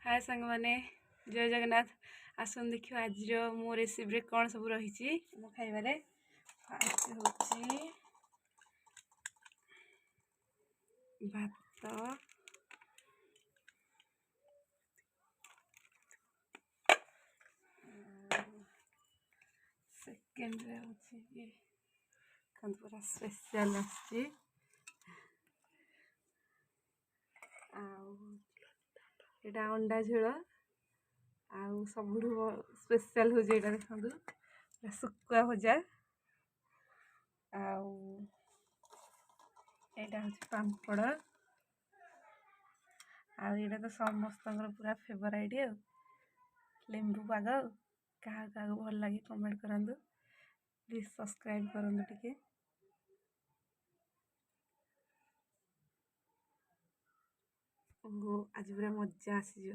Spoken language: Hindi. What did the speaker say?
हाय सांग माने जय जगन्नाथ। आसन देखियो आज मो रेसिपी कौन सब रही मो खाइबारे। फास्ट होची भात, सेकेंड रे होची ये पूरा स्पेशल आसी आउ अंडा झोल आउ सब स्पेशल हो जाए देखो सुकुआ भजा आउ एटा हूँ पापड़ आउ ये तो समस्त पूरा फेवराइट लेंबू पाग क्या भल लगे कमेंट करूँ प्लीज सब्सक्राइब करूँ टिके आज पूरा मजा आसीज।